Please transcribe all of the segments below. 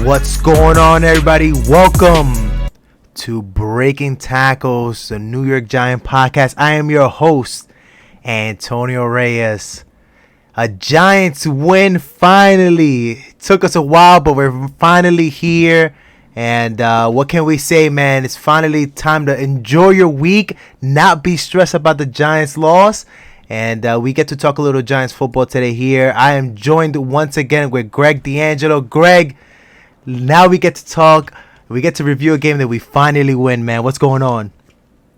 What's going on, everybody? Welcome to Breaking Tackles, the New York Giant podcast. I am your host, Antonio Reyes. A Giants win finally. It took us a while, but we're finally here. And what can we say, man? It's finally time to enjoy your week, not be stressed about the Giants' loss. And we get to talk a little Giants football today here. I am joined once again with Greg D'Angelo. Greg, now we get to talk. We get to review a game that we finally win, man. What's going on?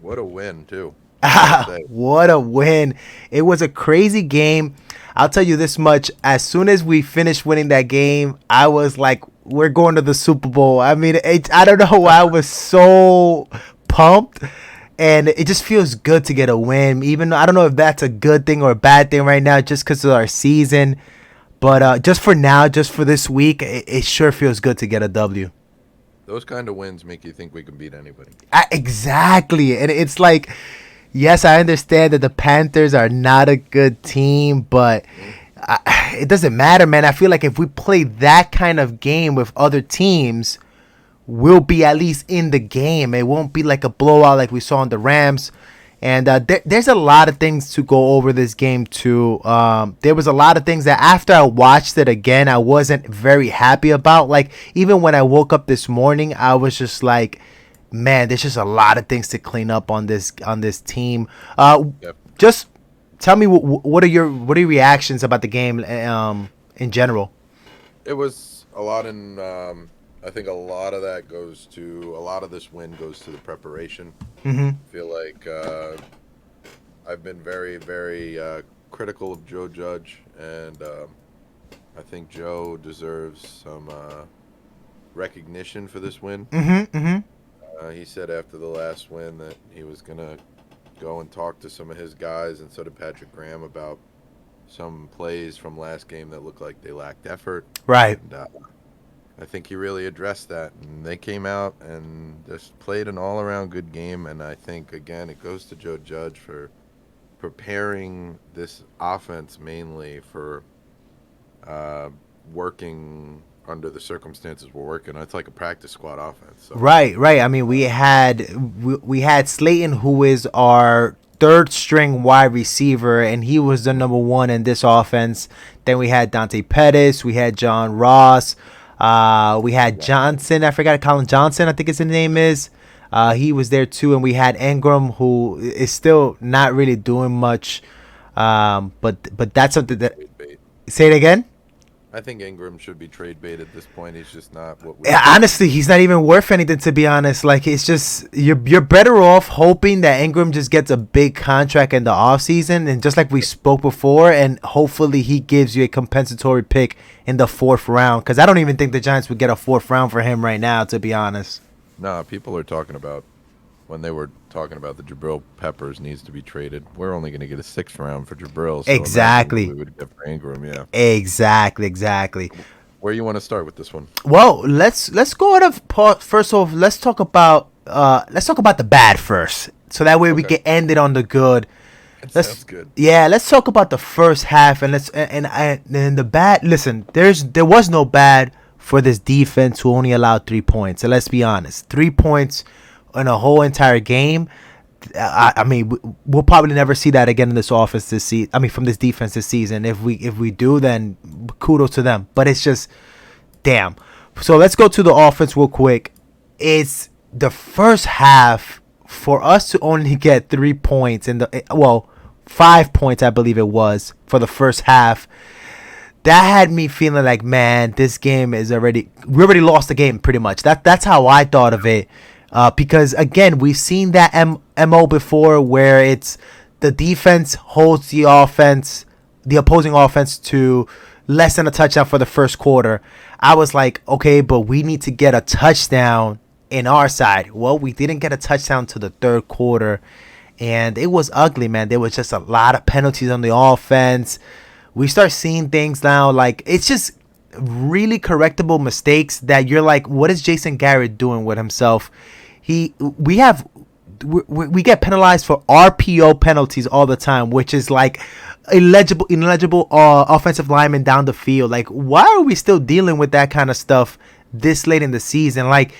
What a win, too. What a win. It was a crazy game. I'll tell you this much. As soon as we finished winning that game, I was like, we're going to the Super Bowl. I mean, I don't know why I was so pumped. And it just feels good to get a win. Even though I don't know if that's a good thing or a bad thing right now just because of our season. But just for now, just for this week, it sure feels good to get a W. Those kind of wins make you think we can beat anybody. Exactly. And it's like, yes, I understand that the Panthers are not a good team, but it doesn't matter, man. I feel like if we play that kind of game with other teams, we'll be at least in the game. It won't be like a blowout like we saw in the Rams. And there's a lot of things to go over this game, too. There was a lot of things that after I watched it again, I wasn't very happy about. Like, even when I woke up this morning, I was just like, man, there's just a lot of things to clean up on this team. Yep. Just tell me, what are your reactions about the game in general? It was a lot I think a lot of that goes to, a lot of this win goes to the preparation. Mm-hmm. I feel like I've been very, very critical of Joe Judge, and I think Joe deserves some recognition for this win. Mm-hmm. Mm-hmm. He said after the last win that he was going to go and talk to some of his guys, and so did Patrick Graham, about some plays from last game that looked like they lacked effort. Right. And, I think he really addressed that, and they came out and just played an all-around good game. And I think, again, it goes to Joe Judge for preparing this offense mainly for working under the circumstances we're working. It's like a practice squad offense. So. Right. I mean, we had Slayton, who is our third string wide receiver, and he was the number one in this offense. Then we had Dante Pettis, we had John Ross. We had Johnson. I forgot Colin Johnson, I think his name is. He was there too. And we had Ingram, who is still not really doing much. But that's something that. Say it again. I think Ingram should be trade bait at this point. He's just not what we. Honestly, he's not even worth anything, to be honest. Like, it's just you're better off hoping that Ingram just gets a big contract in the offseason, and just like we spoke before, and hopefully he gives you a compensatory pick in the fourth round, because I don't even think the Giants would get a fourth round for him right now, to be honest. Nah, people are talking about, when they were talking about the Jabril Peppers needs to be traded, we're only going to get a sixth round for Jabril. So exactly. We would get for Ingram, yeah. Exactly. Where you want to start with this one? Well, let's go out of first off. Let's talk about the bad first, so that way we can end it on the good. Sounds good. Yeah, let's talk about the first half, and and the bad. Listen, there was no bad for this defense who only allowed 3 points. So let's be honest, 3 points in a whole entire game. I mean, we'll probably never see that again in this offense this season. I mean, from this defense this season. If we do, then kudos to them. But it's just, damn. So let's go to the offense real quick. It's the first half for us to only get 3 points 5 points, I believe it was, for the first half. That had me feeling like, man, this game we already lost the game pretty much. That's how I thought of it. Because, again, we've seen that MO before, where it's the defense holds the opposing offense to less than a touchdown for the first quarter. I was like, okay, but we need to get a touchdown in our side. Well, we didn't get a touchdown to the third quarter, and it was ugly, man. There was just a lot of penalties on the offense. We start seeing things now, like, it's just really correctable mistakes that you're like, what is Jason Garrett doing with himself? We get penalized for RPO penalties all the time, which is like illegible offensive linemen down the field. Like, why are we still dealing with that kind of stuff this late in the season. Like,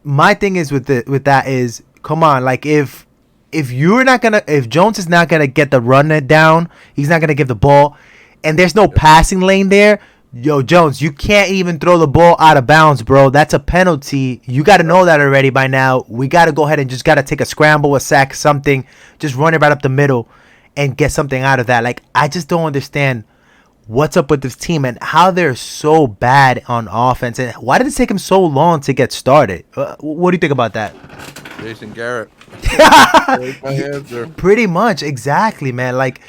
my thing is with that is, come on, like if Jones is not gonna get the run it down, he's not gonna give the ball, and there's no passing lane there. Yo, Jones, you can't even throw the ball out of bounds, bro. That's a penalty. You got to know that already by now. We got to go ahead and just got to take a scramble, a sack, something. Just run it right up the middle and get something out of that. Like, I just don't understand what's up with this team and how they're so bad on offense. And why did it take him so long to get started? What do you think about that? Jason Garrett. That's my answer. Pretty much. Exactly, man. Like,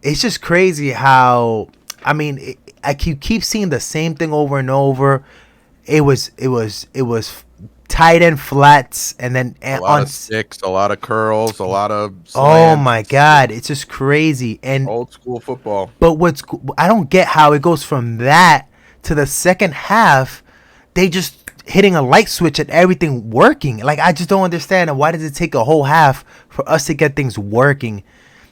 it's just crazy how, I mean, I keep seeing the same thing over and over. It was tight end flats, and then a lot of sticks, a lot of curls, a lot of slants. Oh my God, it's just crazy and old school football. But I don't get how it goes from that to the second half. They just hitting a light switch and everything working. Like, I just don't understand. And why does it take a whole half for us to get things working?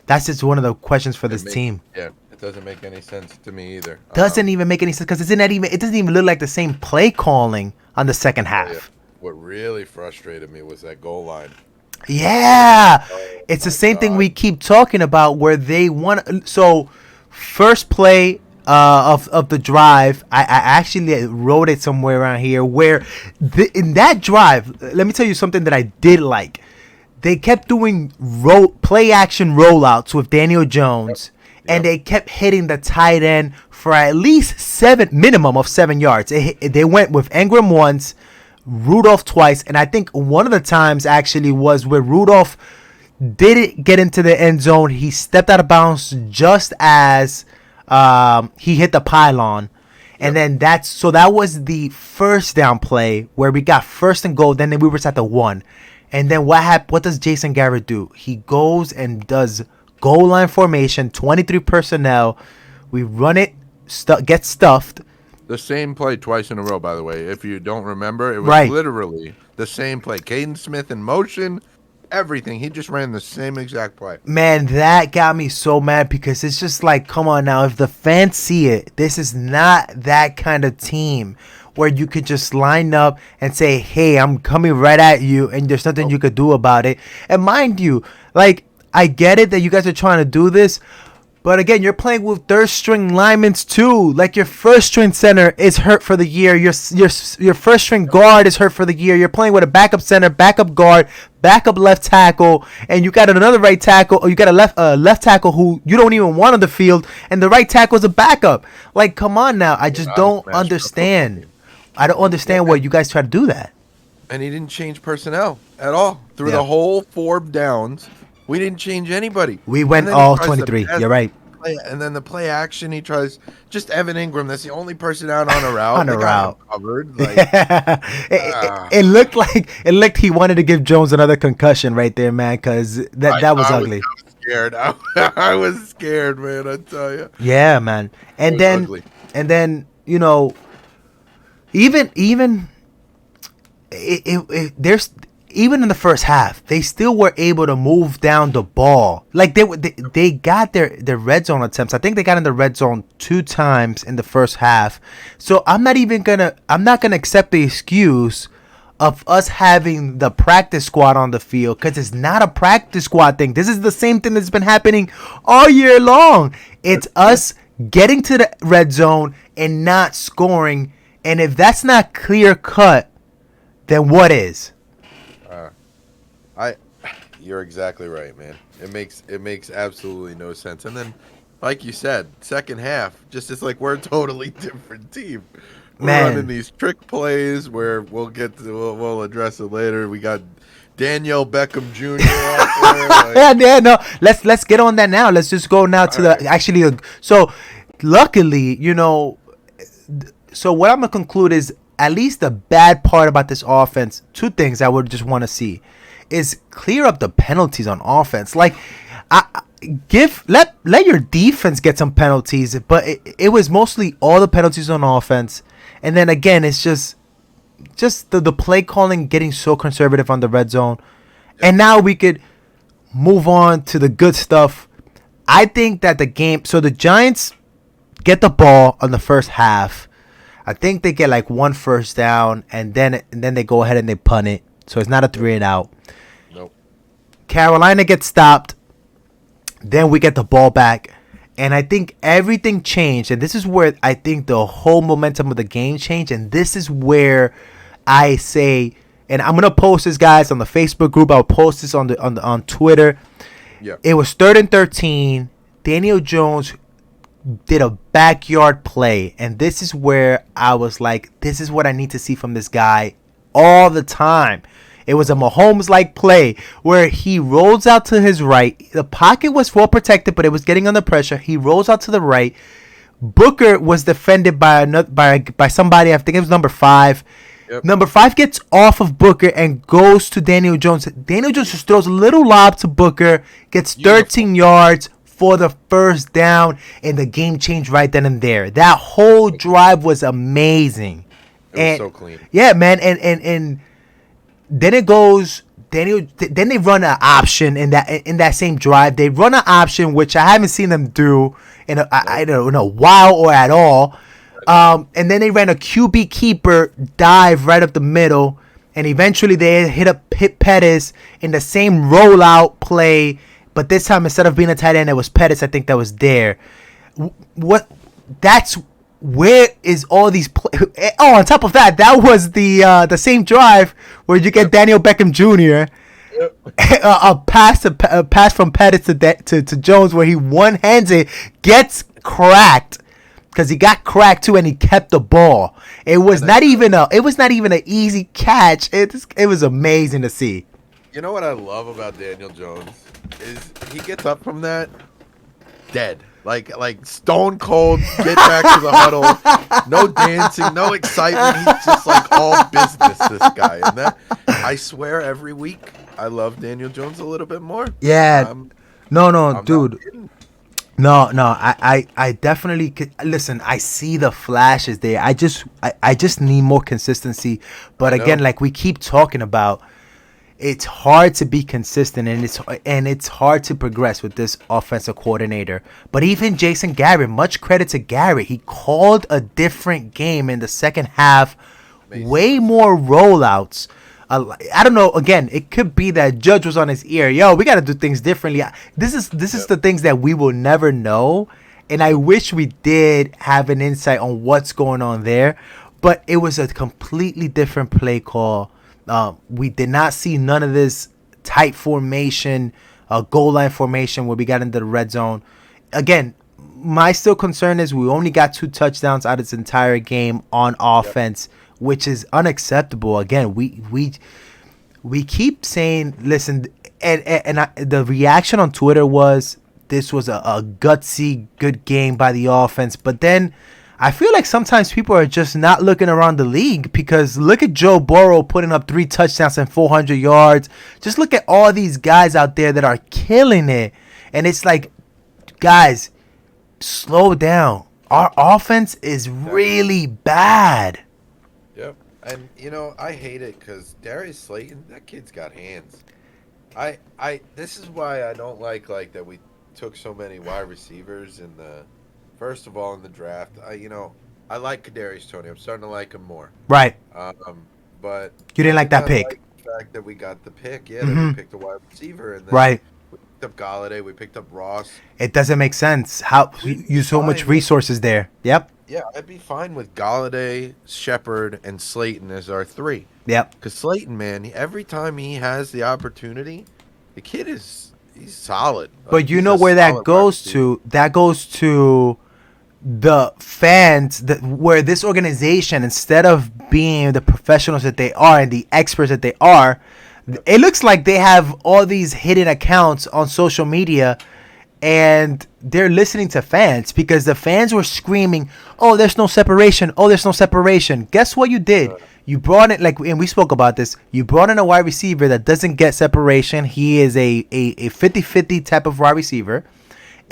That's just one of the questions for this team. Yeah. Doesn't make any sense to me either. Doesn't even make any sense because it doesn't even look like the same play calling on the second half. Yeah. What really frustrated me was that goal line. Yeah, it's the same thing we keep talking about where they want. So first play of the drive, I actually wrote it somewhere around here where in that drive, let me tell you something that I did like. They kept doing play action rollouts with Daniel Jones. Yep. And they kept hitting the tight end for at least minimum of 7 yards. They went with Ingram once, Rudolph twice, and I think one of the times actually was where Rudolph didn't get into the end zone. He stepped out of bounds just as he hit the pylon. And then that was the first down play where we got first and goal. Then we were at the 1. And then what does Jason Garrett do? He goes and does goal line formation, 23 personnel. We run it, get stuffed. The same play twice in a row, by the way. If you don't remember, it was literally the same play. Caden Smith in motion, everything. He just ran the same exact play. Man, that got me so mad because it's just like, come on now. If the fans see it, this is not that kind of team where you could just line up and say, hey, I'm coming right at you, and there's nothing you could do about it. And mind you, like, I get it that you guys are trying to do this, but again, you're playing with third string linemen too. Like, your first string center is hurt for the year. Your first string guard is hurt for the year. You're playing with a backup center, backup guard, backup left tackle, and you got another right tackle, or you got a left tackle who you don't even want on the field, and the right tackle is a backup. Like, come on now. I just don't understand. I don't understand why you guys try to do that. And he didn't change personnel at all through the whole 4 downs. We didn't change anybody. We went all 23. You're right. And then the play action, he tries just Evan Ingram. That's the only person out on a route. On a route. Covered. Like, it looked he wanted to give Jones another concussion right there, man, because that was ugly. I was scared. I was scared, man, I tell you. Yeah, man. And then, you know, there's even in the first half, they still were able to move down the ball. Like, they got their red zone attempts. I think they got in the red zone 2 times in the first half. So I'm not gonna accept the excuse of us having the practice squad on the field, because it's not a practice squad thing. This is the same thing that's been happening all year long. It's us getting to the red zone and not scoring. And if that's not clear cut, then what is? You're exactly right, man. It makes absolutely no sense. And then, like you said, second half, just it's like we're a totally different team. We're running these trick plays where we'll address it later. We got Daniel Beckham Jr. out there. No. Let's get on that now. Let's just go now to So, luckily, you know. So what I'm gonna conclude is at least the bad part about this offense. 2 things I would just want to see is clear up the penalties on offense. Like, let your defense get some penalties, but it was mostly all the penalties on offense. And then again, it's just the play calling getting so conservative on the red zone. And now we could move on to the good stuff. I think that the Giants get the ball on the first half. I think they get like one first down, and then they go ahead and they punt it. So it's not a 3-and-out. Nope. Carolina gets stopped. Then we get the ball back. And I think everything changed. And this is where I think the whole momentum of the game changed. And this is where I say, and I'm going to post this, guys, on the Facebook group. I'll post this on Twitter. Yeah. It was 3rd and 13. Daniel Jones did a backyard play. And this is where I was like, this is what I need to see from this guy all the time. It was a Mahomes-like play where he rolls out to his right. The pocket was well protected, but it was getting under pressure. He rolls out to the right. Booker was defended by somebody. I think it was number 5. Yep. Number 5 gets off of Booker and goes to Daniel Jones. Daniel Jones just throws a little lob to Booker, gets 13 yards for the first down, and the game changed right then and there. That whole drive was amazing. It was so clean. Yeah, man, and then it goes. Then they run an option in that same drive. They run an option which I haven't seen them do in a while or at all. And then they ran a QB keeper dive right up the middle, and eventually they hit Pettis in the same rollout play, but this time instead of being a tight end, it was Pettis. I think that was there. Where is all these on top of that, that was the same drive where you get Daniel Beckham Jr. Yep. a pass from Pettis to Jones where he one-hands it, gets cracked because he got cracked too, and he kept the ball. It was not even an easy catch. It was amazing to see. You know what I love about Daniel Jones is he gets up from that dead. Like stone cold, get back to the huddle. No dancing, no excitement. He's just like all business, this guy. And that, I swear, every week I love Daniel Jones a little bit more. Yeah. No, dude. No. I definitely could. Listen, I see the flashes there. I just need more consistency. But again, like we keep talking about, it's hard to be consistent, and it's hard to progress with this offensive coordinator. But even Jason Garrett, much credit to Garrett, he called a different game in the second half. Amazing. Way more rollouts. I don't know. Again, it could be that Judge was on his ear. Yo, we got to do things differently. This is the things that we will never know, and I wish we did have an insight on what's going on there. But it was a completely different play call. We did not see none of this tight formation, goal line formation where we got into the red zone. Again, my still concern is we only got 2 touchdowns out of this entire game on offense, which is unacceptable. Again, we keep saying, listen, and the reaction on Twitter was this was a gutsy, good game by the offense, but then I feel like sometimes people are just not looking around the league, because look at Joe Burrow putting up 3 touchdowns and 400 yards. Just look at all these guys out there that are killing it. And it's like, guys, slow down. Our offense is really bad. Yep. And, I hate it because Darius Slayton, that kid's got hands. This is why I don't like that we took so many wide receivers in the... First of all, in the draft, I like Kadarius Toney. I'm starting to like him more. Right. But you didn't like that pick. Like the fact that we got the pick, that we picked a wide receiver, and then right. We picked up Galladay, we picked up Ross. It doesn't make sense. How you so much resources there? Yep. Yeah, I'd be fine with Galladay, Shepard, and Slayton as our 3. Yep. Because Slayton, man, every time he has the opportunity, the kid he's solid. But you know where that goes to? That goes to the fans, where this organization, instead of being the professionals that they are and the experts that they are, it looks like they have all these hidden accounts on social media, and they're listening to fans, because the fans were screaming, oh, there's no separation. Oh, there's no separation. Guess what you did? You brought in, and we spoke about this, you brought in a wide receiver that doesn't get separation. He is a 50-50 type of wide receiver.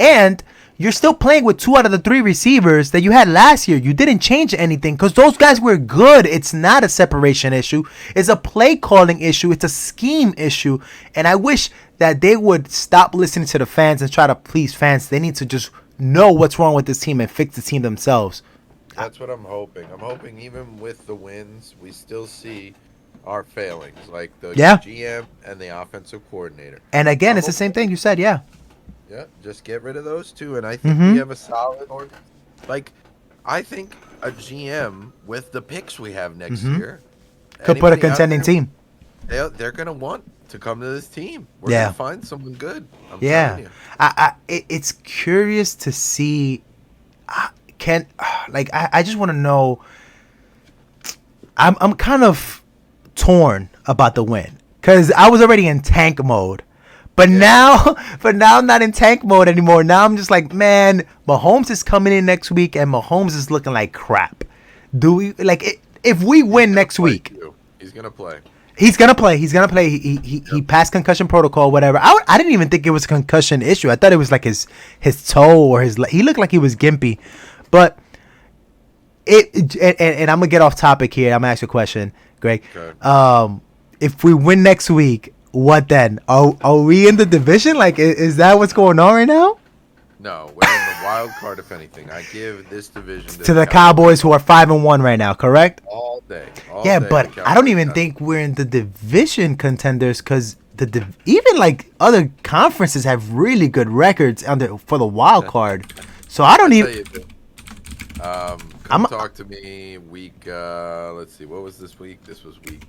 And you're still playing with 2 out of the 3 receivers that you had last year. You didn't change anything because those guys were good. It's not a separation issue. It's a play calling issue. It's a scheme issue. And I wish that they would stop listening to the fans and try to please fans. They need to just know what's wrong with this team and fix the team themselves. That's what I'm hoping. I'm hoping even with the wins, we still see our failings, like the Yeah. GM and the offensive coordinator. And again, I'm it's the okay. same thing you said. Yeah. Yeah, just get rid of those two, and I think we Mm-hmm. have a solid like, I think a GM with the picks we have next Mm-hmm. year, Could put a anybody out contending there, team. they're gonna want to come to this team. We're gonna Yeah. find someone good. I'm telling Yeah. you. It's curious to see. Can like I just want to know. I'm kind of torn about the win because I was already in tank mode. But Yeah. now I'm not in tank mode anymore. Now I'm just like, man, Mahomes is coming in next week, and Mahomes is looking like crap. Do we like if we win next Play week? too. He's gonna play. He's gonna play. He's gonna play. He passed concussion protocol, whatever. I didn't even think it was a concussion issue. I thought it was like his toe or his. He looked like he was gimpy, but and I'm gonna get off topic here. I'm gonna ask you a question, Greg. Okay. If we win next week, what then? Are we in the division? Like, is that what's going on right now? No, we're in the wild card. If anything, I give this division To the Cowboys, who are 5-1 right now, correct? all day. Yeah, day, but the I don't Cowboys even got think we're in the division contenders because even like other conferences have really good records for the wild card. So I don't it. even. Tell you this. Talk to me week. Let's see. What was this week? This was week.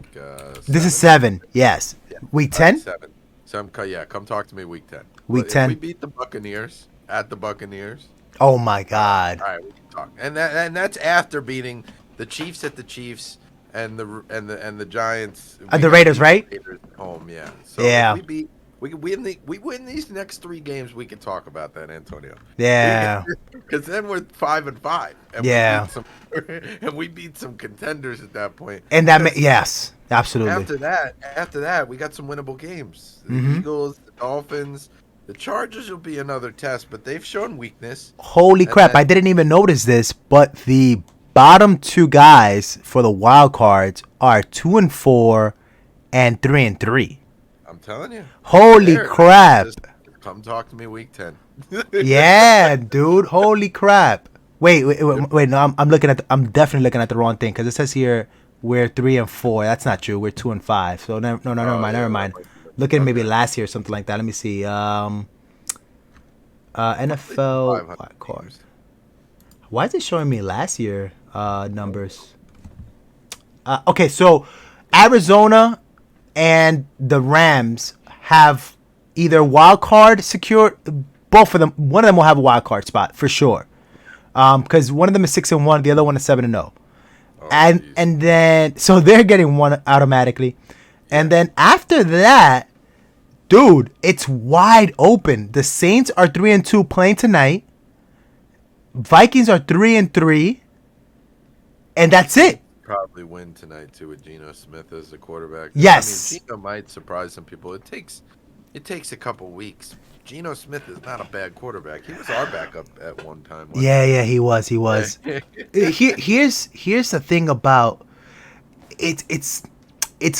This is 7. Yes, Yeah. week All right, 10. 7. Come talk to me week 10. Week If 10. we beat the Buccaneers at the Buccaneers. Oh my God. All right, we can talk. And that's after beating the Chiefs at the Chiefs and the Giants. The Raiders, right? Raiders at home, yeah. So Yeah. if we win these next 3 games, we can talk about that, Antonio. Yeah. Because then we're 5-5. And Yeah. we beat some contenders at that point. And yes, absolutely. After that, we got some winnable games. The Mhm. Eagles, the Dolphins, the Chargers will be another test, but they've shown weakness. Holy crap! I didn't even notice this, but the bottom 2 guys for the wild cards are 2-4 and 3-3. I'm telling you. Holy crap! Just come talk to me week 10. Yeah, dude. Holy crap! Wait. No, I'm definitely looking at the wrong thing because it says here we're 3-4. That's not true. We're 2-5. So never mind. Never mind. Look at maybe last year or something like that. Let me see. NFL wild card. Why is it showing me last year numbers? Okay, so Arizona and the Rams have either wild card secured. Both of them. One of them will have a wild card spot for sure. Because one of them is 6-1, the other one is 7-0. And then so they're getting one automatically. And then after that, dude, it's wide open. The Saints are 3-2 playing tonight. Vikings are 3-3. And that's it. Probably win tonight too with Geno Smith as the quarterback. Yes. I mean, Geno might surprise some people. It takes a couple weeks. Geno Smith is not a bad quarterback. He was our backup at one time. Yeah, he was. Here's the thing about it's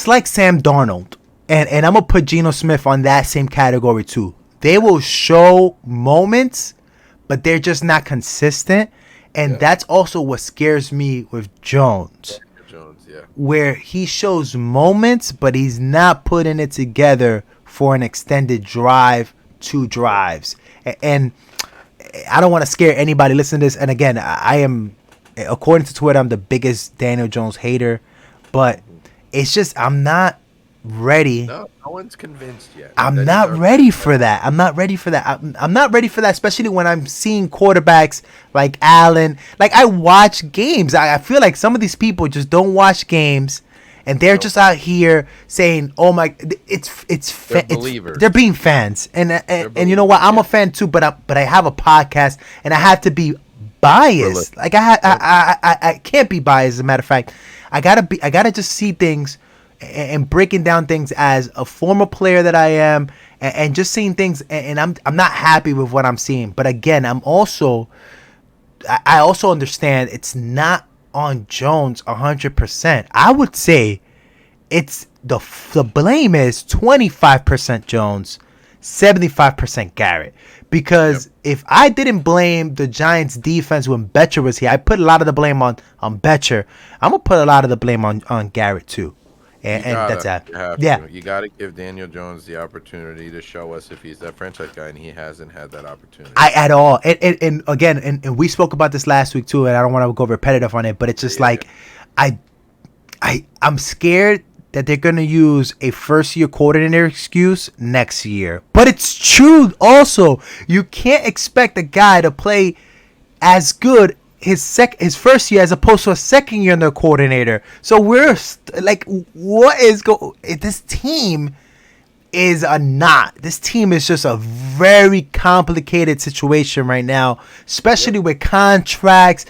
like Sam Darnold, and I'm gonna put Geno Smith on that same category too. They will show moments, but they're just not consistent, and that's also what scares me with Jones. Where he shows moments, but he's not putting it together for an extended drive, 2 drives, and I don't want to scare anybody listening to this. And again, I am, according to Twitter, I'm the biggest Daniel Jones hater, but it's just I'm not ready. No one's convinced yet. I'm not ready for that. I'm not ready for that, especially when I'm seeing quarterbacks like Allen. Like, I watch games. I feel like some of these people just don't watch games, and they're just out here saying, "Oh my!" They're believers. They're being fans, and you know what? I'm a fan too, but I have a podcast, and I have to be biased. Like I can't be biased. As a matter of fact, I gotta just see things and breaking down things as a former player that I am, and just seeing things, and I'm not happy with what I'm seeing. But again, I also understand it's not on Jones 100%. I would say it's the blame is 25% Jones, 75% Garrett. Because if I didn't blame the Giants defense when Betcher was here, I put a lot of the blame on Betcher. I'm going to put a lot of the blame on Garrett too. And that's that. You got to give Daniel Jones the opportunity to show us if he's that franchise guy, and he hasn't had that opportunity at all. And again, and we spoke about this last week too, and I don't want to go repetitive on it, but it's just I'm scared that they're going to use a first-year coordinator excuse next year. But it's true also. You can't expect a guy to play as good his first year as opposed to a second year in the coordinator. So we're this team is a knot. This team is just a very complicated situation right now, especially with contracts,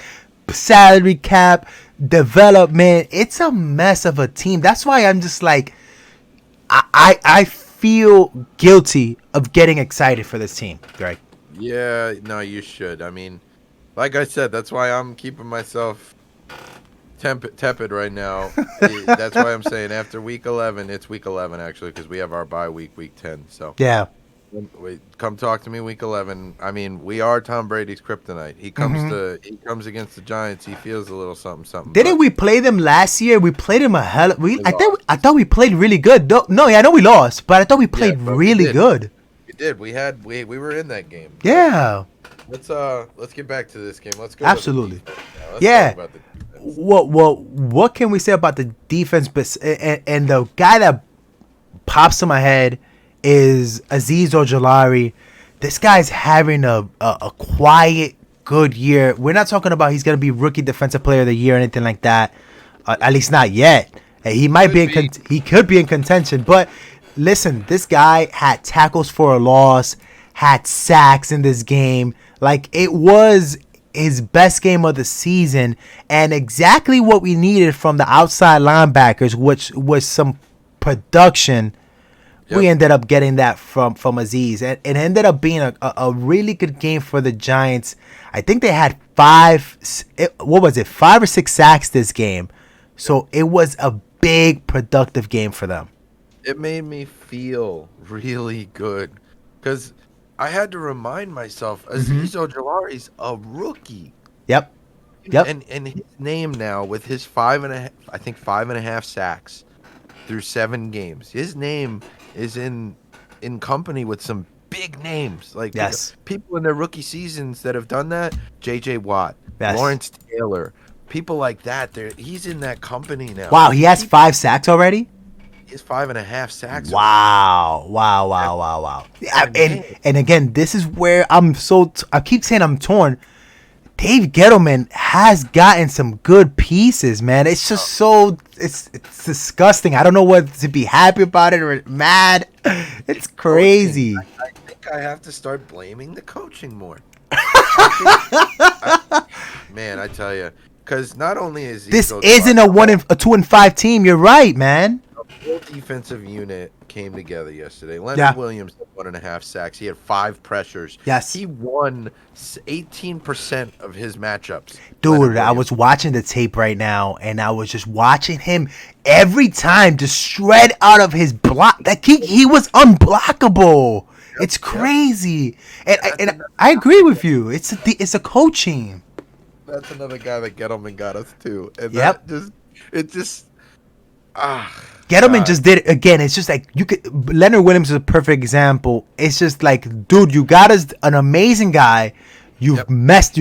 salary cap, development. It's a mess of a team. That's why I'm just like, I feel guilty of getting excited for this team, Greg. Yeah, no, you should. I mean, like I said, that's why I'm keeping myself tepid right now. That's why I'm saying after week 11, it's week 11 actually, because we have our bye week 10. So yeah. Come talk to me week 11. I mean, we are Tom Brady's kryptonite. He comes against the Giants. He feels a little something. Didn't we play them last year? We played them I thought we played really good. No, I know we lost, but I thought we played really good. We did. We were in that game. Yeah. Let's get back to this game. Let's go. Absolutely. Let's talk about the defense. What can we say about the defense? But and the guy that pops in my head is Azeez Ojulari. This guy's having a quiet, good year. We're not talking about he's going to be rookie defensive player of the year or anything like that. At least not yet. He might he could be in contention. But listen, this guy had tackles for a loss, had sacks in this game. Like, it was his best game of the season, and exactly what we needed from the outside linebackers, which was some production. We ended up getting that from Azeez. And it ended up being a really good game for the Giants. I think they had 5 or 6 sacks this game. So it was a big, productive game for them. It made me feel really good because I had to remind myself, Azeez Ojulari's a rookie. Yep. And his name now with his 5.5 sacks through 7 games. His name is in company with some big names, like people in their rookie seasons that have done that. J.J. Watt, Lawrence Taylor, people like that. He's in that company now. Wow, he has 5 sacks already. He has 5.5 sacks. Wow. And again, this is where I keep saying I'm torn. Dave Gettleman has gotten some good pieces, man. It's just it's disgusting. I don't know whether to be happy about it or mad. It's crazy. I think I have to start blaming the coaching more. Man, I tell you, because not only is this isn't a 2-5 team. You're right, man. The whole defensive unit came together yesterday. Leonard Williams had 1.5 sacks. He had 5 pressures. Yes. He won 18% of his matchups. Dude, I was watching the tape right now, and I was just watching him every time just shred out of his block. Like he was unblockable. It's crazy. And I agree with you. It's a coaching. That's another guy that Gettleman got us too. And Gettleman just did it again. It's just like Leonard Williams is a perfect example. It's just like, dude, you got us an amazing guy. You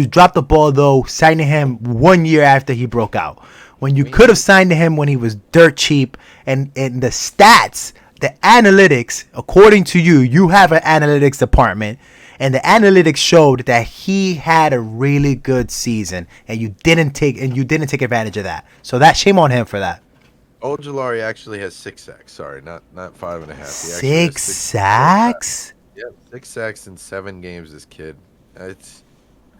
dropped the ball though, signing him 1 year after he broke out. When you could have signed him when he was dirt cheap, and the stats, the analytics, according to you have an analytics department, and the analytics showed that he had a really good season, and you didn't take advantage of that. So that shame on him for that. Ojulari actually has 6 sacks. Sorry, not 5.5. 6 sacks? Yeah, 6 sacks in 7 games. This kid. It's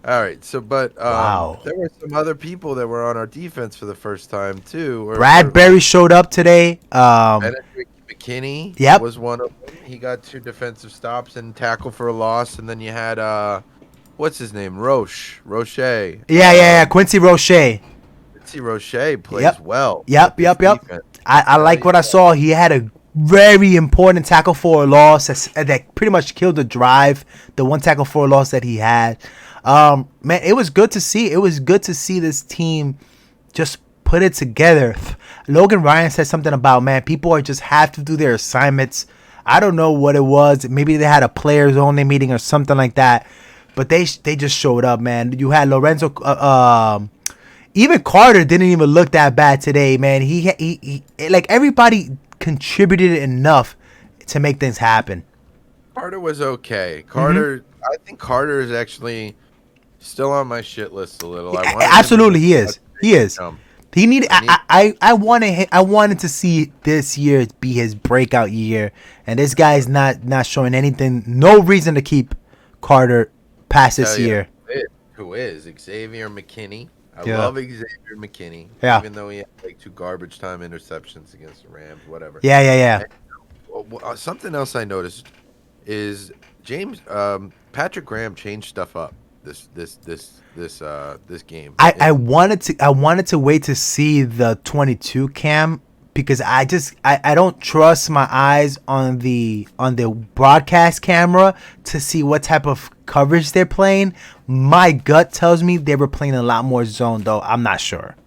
all right. So, but there were some other people that were on our defense for the first time too. Bradbury showed up today. McKinney was one of them. He got 2 defensive stops and tackle for a loss, and then you had what's his name? Roche. Yeah. Quincy Roche plays well. Yep. I like what I saw. He had a very important tackle for a loss that pretty much killed the drive. The one tackle for a loss that he had. Man, it was good to see. It was good to see this team just put it together. Logan Ryan said something about, man, people are just have to do their assignments. I don't know what it was. Maybe they had a players only meeting or something like that. But they just showed up, man. You had Lorenzo. Even Carter didn't even look that bad today, man. He like everybody contributed enough to make things happen. Carter was okay. Carter, I think Carter is actually still on my shit list a little. Absolutely, he is. He is. He needed. I wanted to see this year be his breakout year, and this guy's not showing anything. No reason to keep Carter past this year. Who is Xavier McKinney? I love Xavier McKinney. Yeah. Even though he had like 2 garbage time interceptions against the Rams, whatever. Yeah. And, something else I noticed is Patrick Graham changed stuff up this game. I wanted to wait to see the 22 cam because I don't trust my eyes on the broadcast camera to see what type of coverage they're playing. My gut tells me they were playing a lot more zone, though. I'm not sure.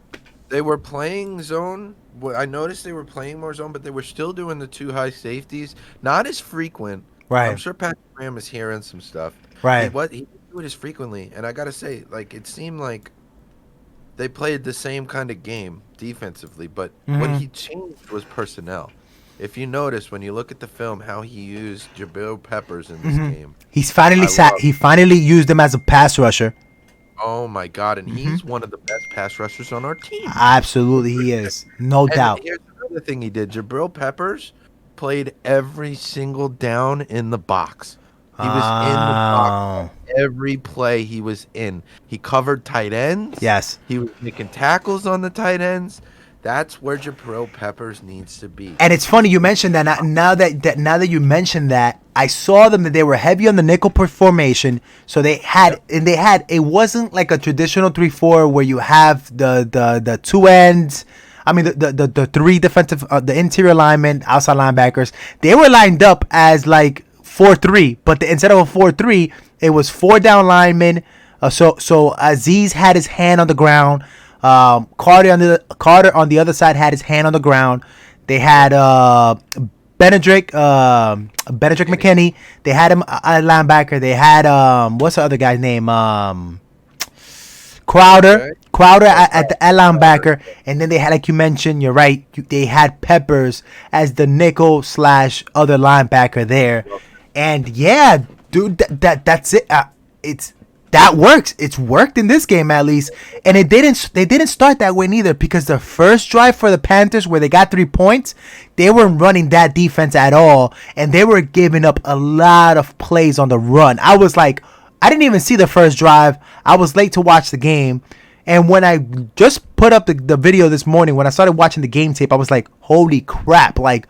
They were playing zone. I noticed they were playing more zone, but they were still doing the 2 high safeties. Not as frequent. Right. I'm sure Patrick Graham is hearing some stuff. Right. He didn't do it as frequently, and I gotta say, like, it seemed like they played the same kind of game defensively, but what he changed was personnel. If you notice when you look at the film, how he used Jabril Peppers in this game, he finally used him as a pass rusher. Oh my God! And he's one of the best pass rushers on our team. Absolutely, he is, no doubt. Here's another thing he did: Jabril Peppers played every single down in the box. He was in the box every play. He was in. He covered tight ends. Yes. He was making tackles on the tight ends. That's where Jabril Peppers needs to be. And it's funny you mentioned that. Now that you mentioned that, I saw them that they were heavy on the nickel formation. So they had it wasn't like a traditional 3-4 where you have the 2 ends. I mean the 3 defensive the interior linemen, outside linebackers. They were lined up as like 4-3, but instead of a 4-3, it was 4 down linemen. So Aziz had his hand on the ground. Carter on the other side had his hand on the ground. They had Benedict McKinney. They had him at linebacker. They had what's the other guy's name? Crowder at linebacker, and then they had, like you mentioned, you're right. They had Peppers as the nickel / other linebacker there, and yeah, dude, that's it. That works. It's worked in this game at least, and they didn't start that way neither because the first drive for the Panthers where they got 3 points, they weren't running that defense at all, and they were giving up a lot of plays on the run. I was like, I didn't even see the first drive. I was late to watch the game, and when I just put up the video this morning, when I started watching the game tape, I was like, holy crap, like,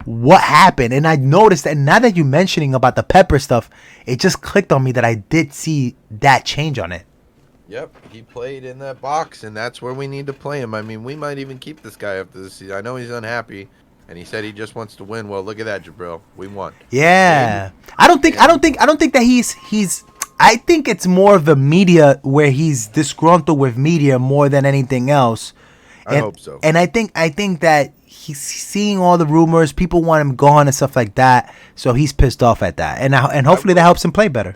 what happened? And I noticed that now that you're mentioning about the Pepper stuff, it just clicked on me that I did see that change on it. Yep, he played in that box, and that's where we need to play him. I mean, we might even keep this guy after this season. I know he's unhappy, and he said he just wants to win. Well, look at that, Jabril. We won. Yeah, I don't think that he's. I think it's more of the media where he's disgruntled with media more than anything else. I hope so. And I think that he's seeing all the rumors. People want him gone and stuff like that. So he's pissed off at that. And hopefully that helps him play better.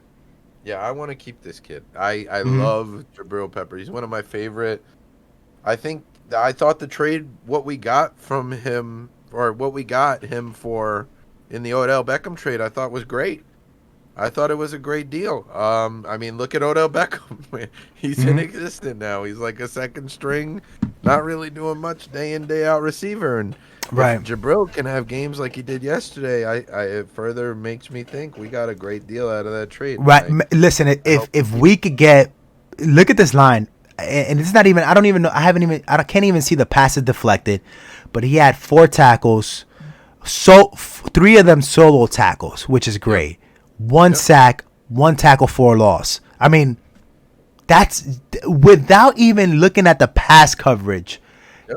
Yeah, I want to keep this kid. I love Jabril Pepper. He's one of my favorite. I thought the trade, what we got from him, or what we got him for in the Odell Beckham trade, I thought was great. I thought it was a great deal. I mean, look at Odell Beckham. He's inexistent now. He's like a second string, not really doing much day in, day out receiver. And right, Jabril can have games like he did yesterday. It further makes me think we got a great deal out of that trade. Right. Listen, if we could get, look at this line, and it's not even. I don't even know. I can't even see the passes deflected, but he had 4 tackles, so 3 of them solo tackles, which is great. 1 sack, 1 tackle for a loss. I mean, that's without even looking at the pass coverage.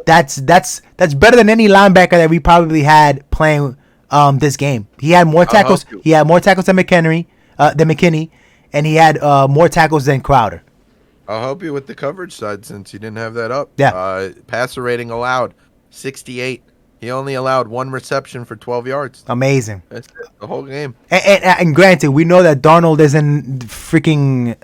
That's better than any linebacker that we probably had playing this game. He had more tackles. He had more tackles than McKinney, and he had more tackles than Crowder. I'll help you with the coverage side since you didn't have that up. Yeah. Passer rating allowed 68. He only allowed 1 reception for 12 yards. Amazing. That's it, the whole game. And granted, we know that Darnold isn't freaking.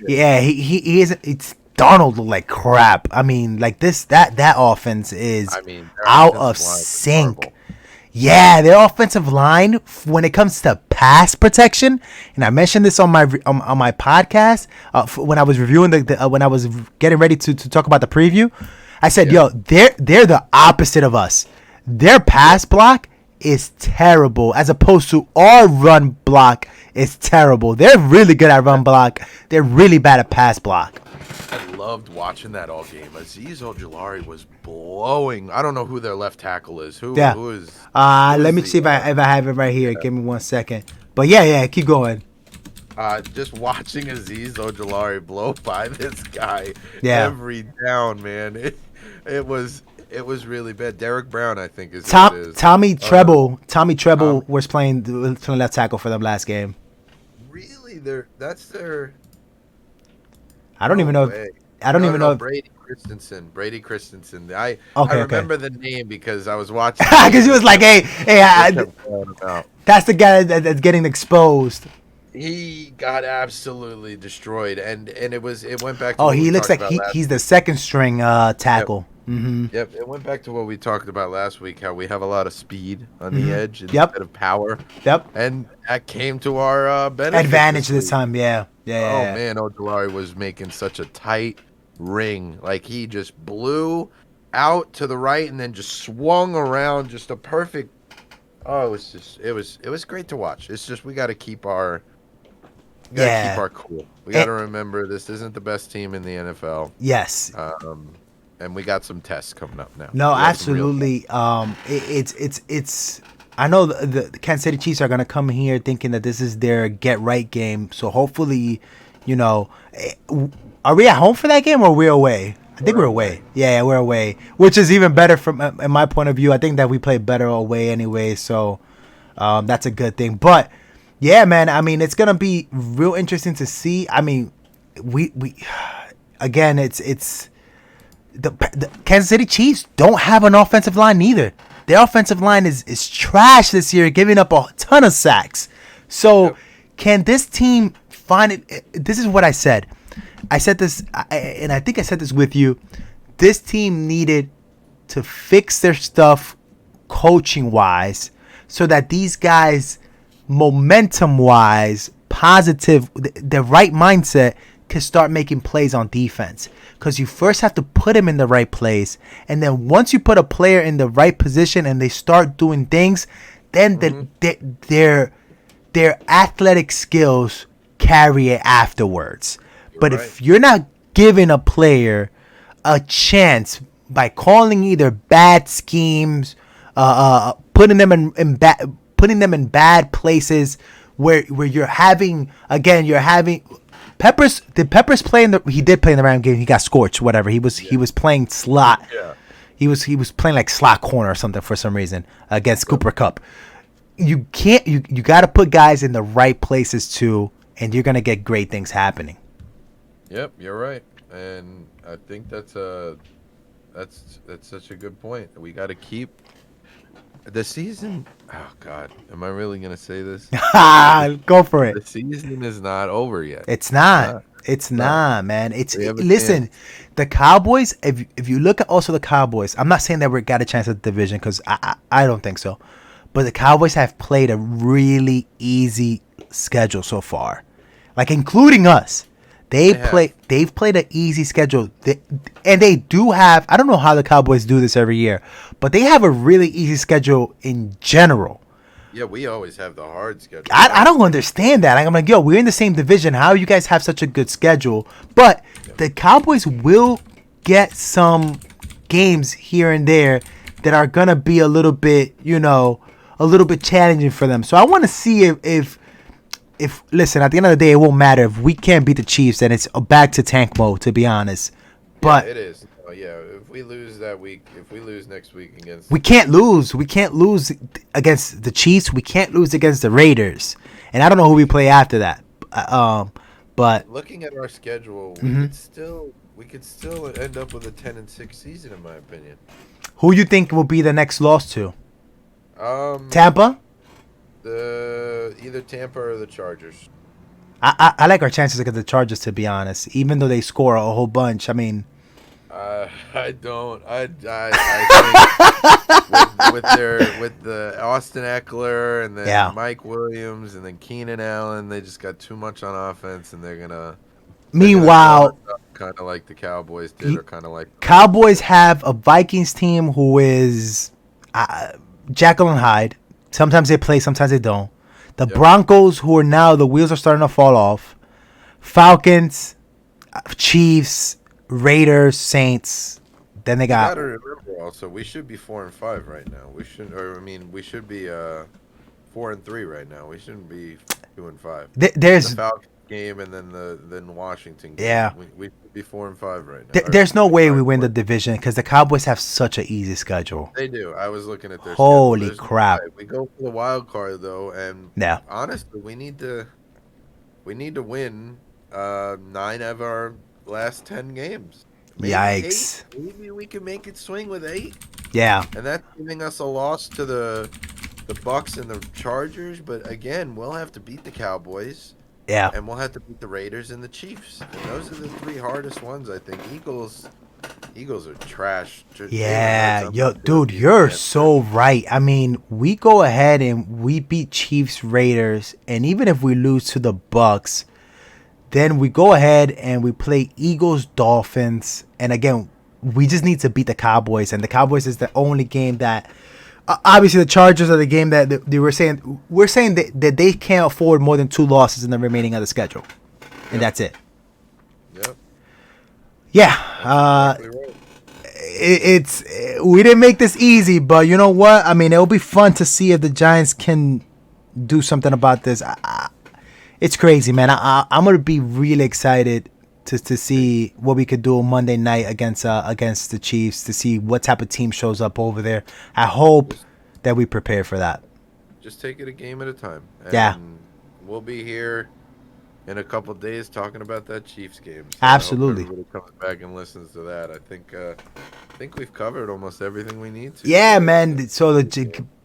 He isn't. It's Darnold look like crap. I mean, like that offense is out of sync. Yeah, their offensive line when it comes to pass protection, and I mentioned this on my podcast when I was reviewing when I was getting ready to talk about the preview. I said, yo, they're the opposite of us. Their pass block is terrible as opposed to our run block is terrible. They're really good at run block. They're really bad at pass block. I loved watching that all game. Azeez Ojulari was blowing. I don't know who their left tackle is. Who is? Let me see if I have it right here. Give me 1 second. But yeah, keep going. Just watching Azeez Ojulari blow by this guy every down, man. It was really bad. Derek Brown, I think, is Tommy Treble. Tommy Treble was playing left tackle for them last game. Really? That's their. I don't even know. Brady Christensen. I remember the name because I was watching. Because he was like, hey, that's the guy that's getting exposed. He got absolutely destroyed, and it went back to. Oh, he looks like he's the second string tackle. Yep. Mm-hmm. Yep, it went back to what we talked about last week. How we have a lot of speed on the edge instead of power. Yep, and that came to our advantage this time. Yeah. Man, Ojulari was making such a tight ring. Like he just blew out to the right and then just swung around, just a perfect. Oh, it was great to watch. It's just we got to keep our. We gotta keep our cool. We got to remember this isn't the best team in the NFL. Yes. And we got some tests coming up now. No, absolutely. It's. I know the Kansas City Chiefs are gonna come here thinking that this is their get right game. So hopefully, are we at home for that game or are we away? I think we're away. Yeah, we're away, which is even better from in my point of view. I think that we play better away anyway, so that's a good thing. But yeah, man, I mean, it's gonna be real interesting to see. I mean, we again, it's the Kansas City Chiefs don't have an offensive line either. Their offensive line is trash this year, giving up a ton of sacks. So can this team find it? This is what I said. I said this, and I think I said this with you. This team needed to fix their stuff coaching-wise so that these guys, momentum-wise, positive, the right mindset, can start making plays on defense. Because you first have to put him in the right place. And then once you put a player in the right position and they start doing things, then their athletic skills carry it afterwards. But if you're not giving a player a chance by calling either bad schemes, putting them in bad places where you're having Peppers. Did Peppers play he did play in the round game. He got scorched, whatever. He was playing slot. Yeah. He was playing like slot corner or something for some reason against Cooper Kupp. You can't you got to put guys in the right places too, and you're going to get great things happening. Yep, you're right, and I think that's such a good point. We got to keep the season. Oh God, am I really gonna say this? Go for it. The season is not over yet. It's not. It's not, man. Listen, the Cowboys. If you look at also the Cowboys, I'm not saying that we got a chance at the division because I don't think so, but the Cowboys have played a really easy schedule so far, like including us. They've played an easy schedule, and they do have. I don't know how the Cowboys do this every year, but they have a really easy schedule in general. Yeah, we always have the hard schedule. I don't understand that. I'm like, yo, we're in the same division. How you guys have such a good schedule? But the Cowboys will get some games here and there that are gonna be a little bit challenging for them. So I want to see if listen, at the end of the day, it won't matter if we can't beat the Chiefs, and it's back to tank mode, to be honest. But it is. If we lose that week, if we lose next week against, we can't lose. We can't lose against the Chiefs. We can't lose against the Raiders. And I don't know who we play after that. But looking at our schedule, we could still end up with a 10-6 season, in my opinion. Who you think will be the next loss to? Tampa? Either Tampa or the Chargers. I like our chances against the Chargers, to be honest. Even though they score a whole bunch. I mean, I don't. I think with the Austin Eckler and then Mike Williams and then Keenan Allen, they just got too much on offense, and they're gonna. Meanwhile, kind of like the Cowboys did, or kind of like Cowboys have a Vikings team who is Jekyll and Hyde. Sometimes they play, sometimes they don't. The Broncos, who are now, the wheels are starting to fall off. Falcons, Chiefs, Raiders, Saints. Then they got. You gotta remember also, we should be 4-5 right now. We should be 4-3 right now. We shouldn't be 2-5. There's the Falcons game and then Washington game. Yeah, we should be 4-5 right now. There's no way we win the division because the Cowboys have such an easy schedule. They do. I was looking at their holy schedule. crap. We go for the wild card though, and honestly, we need to win 9 of our last 10 games. Maybe Yikes! 8. Maybe we can make it swing with 8. Yeah, and that's giving us a loss to the Bucks and the Chargers. But again, we'll have to beat the Cowboys. Yeah, and we'll have to beat the Raiders and the Chiefs. And those are the 3 hardest ones, I think. Eagles are trash. Yeah, yo, dude, you're so right. I mean, we go ahead and we beat Chiefs, Raiders, and even if we lose to the Bucks, then we go ahead and we play Eagles, Dolphins, and again, we just need to beat the Cowboys, and the Cowboys is the only game that. Obviously, the Chargers are the game that they were saying. We're saying that they can't afford more than 2 losses in the remaining of the schedule, and that's it. Yep. Yeah. Exactly right. We didn't make this easy, but you know what? I mean, it'll be fun to see if the Giants can do something about this. It's crazy, man. I'm gonna be really excited to see what we could do Monday night against the Chiefs, to see what type of team shows up over there. I hope that we prepare for that. Just take it a game at a time. And we'll be here in a couple days talking about that Chiefs game. So absolutely. I hope everybody comes back and listens to that. I think we've covered almost everything we need to. Yeah, man. So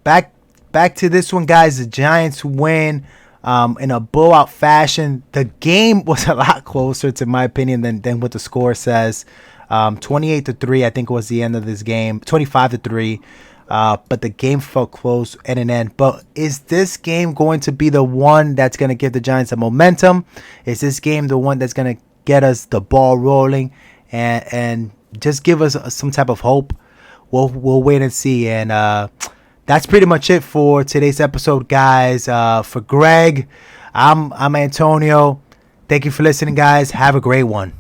back to this one, guys. The Giants win. In a blowout fashion. The game was a lot closer, to my opinion, than what the score says. 28-3, I think, was the end of this game. 25-3, but the game felt close in an end. But is this game going to be the one that's going to give the Giants a momentum? Is this game the one that's going to get us the ball rolling and just give us some type of hope? We'll wait and see. And that's pretty much it for today's episode, guys. For Greg, I'm Antonio. Thank you for listening, guys. Have a great one.